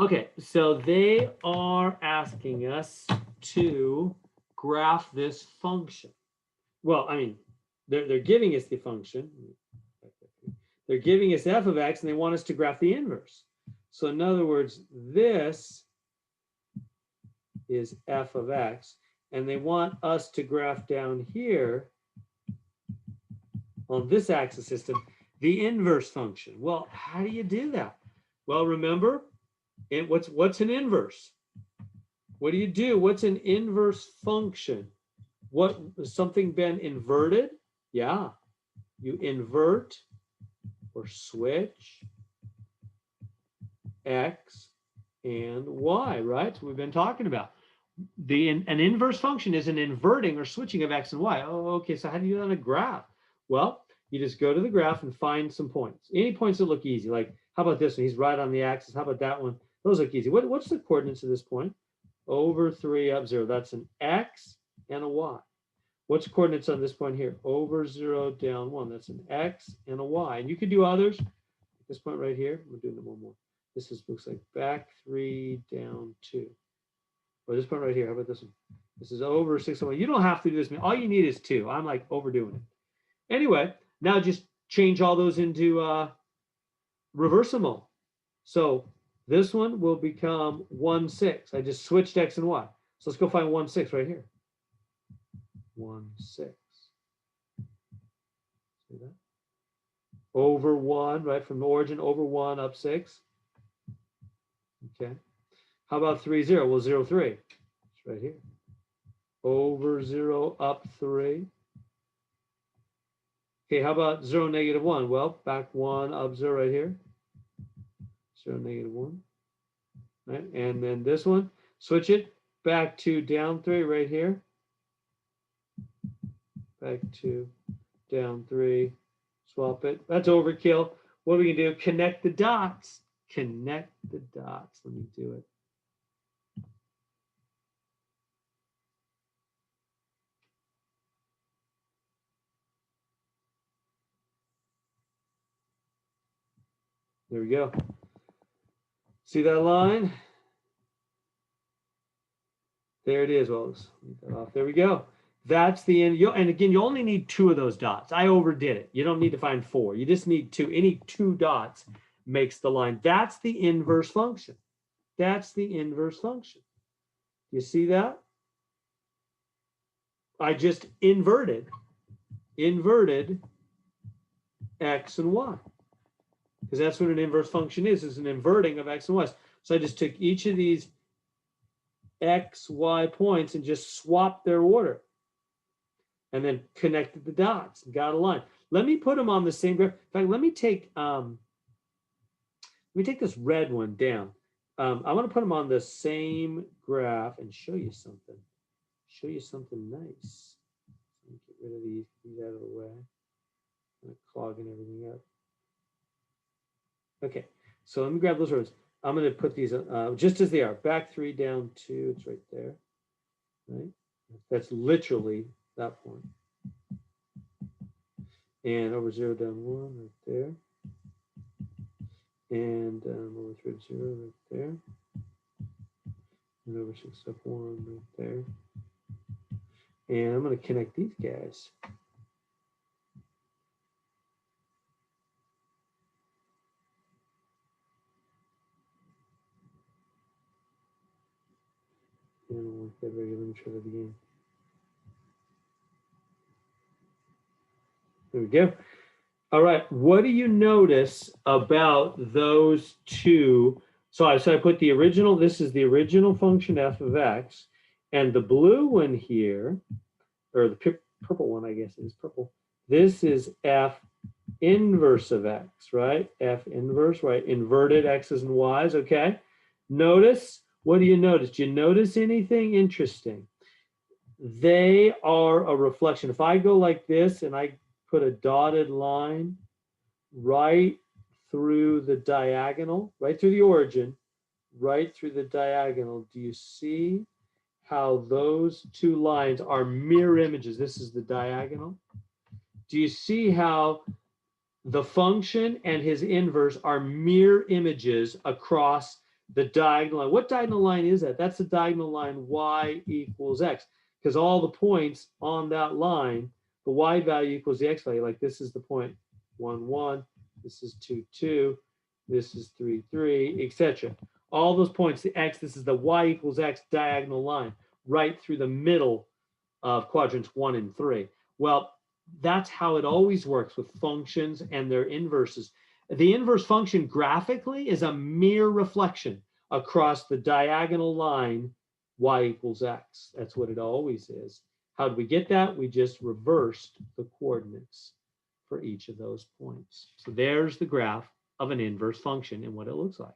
Okay, so they are asking us to graph this function. Well, I mean, they're giving us the function. They're giving us f of x, and they want us to graph the inverse. So in other words, this is f of x, and they want us to graph down here on this axis system the inverse function. Well, how do you do that? Well, remember, what's an inverse? What do you do? What's an inverse function? What has something been inverted? Yeah, you invert or switch x and y, right? So we've been talking about an inverse function is an inverting or switching of x and y. Oh, okay. So how do you do that on a graph? Well, you just go to the graph and find some points. Any points that look easy. Like, how about this one? He's right on the axis. How about that one? Those look easy. What's the coordinates of this point? Over 3 up 0. That's an x and a y. What's the coordinates on this point here? Over 0 down 1. That's an x and a y. And you could do others. At this point right here, we're doing one more. This looks like back 3 down 2. Or this point right here. How about this one? This is over 6 1. You don't have to do this. All you need is 2. I'm like overdoing it. Anyway, now just change all those into reversible. So this one will become 1 6. I just switched x and y. So let's go find 1 6 right here. 1 6. See that? Over 1, right? From the origin, over 1 up 6. Okay. How about 3 0? Well, 0 3. It's right here. Over 0 up 3. Okay, how about 0 negative 1? Well, back 1 up 0 right here. 0 negative 1. Right? And then this one, switch it back to down 3 right here. Back to down 3. Swap it. That's overkill. What are we going to do? Connect the dots. Connect the dots. Let me do it. There we go. See that line? There it is. Well, let's leave that off. There we go. That's the end. And again, you only need 2 of those dots. I overdid it. You don't need to find 4. You just need 2. Any 2 dots makes the line. That's the inverse function. That's the inverse function. You see that? I just inverted x and y. Because that's what an inverse function is an inverting of x and y. So I just took each of these x, y points and just swapped their order. And then connected the dots and got a line. Let me put them on the same graph. In fact, let me take this red one down. I want to put them on the same graph and show you something. Show you something nice. Let me get rid of these out of the way. I'm clogging everything up. Okay, so let me grab those rows. I'm going to put these just as they are. Back 3 down 2. It's right there. Right. That's literally that point. And over 0 down 1 right there. And over 3 to 0 right there. And over 6 up 1 right there. And I'm going to connect these guys. I don't like that very good. Let me try that again. There we go. All right. What do you notice about those 2? So I put the original. This is the original function f of x. And the blue one here, or the purple one, I guess it is purple. This is f inverse of x, right? F inverse, right? Inverted x's and y's, okay? Notice, what do you notice? Do you notice anything interesting? They are a reflection. If I go like this and I put a dotted line right through the diagonal, right through the origin, right through the diagonal, do you see how those 2 lines are mirror images? This is the diagonal. Do you see how the function and his inverse are mirror images across the diagonal line. What diagonal line is that? That's the diagonal line y equals x, because all the points on that line, the y value equals the x value. Like this is the point 1, 1, this is 2, 2, this is 3, 3, etc. All those points, the x, this is the y equals x diagonal line right through the middle of quadrants 1 and 3. Well, that's how it always works with functions and their inverses. The inverse function graphically is a mere reflection across the diagonal line y equals x. That's what it always is. How did we get that? We just reversed the coordinates for each of those points. So there's the graph of an inverse function and what it looks like.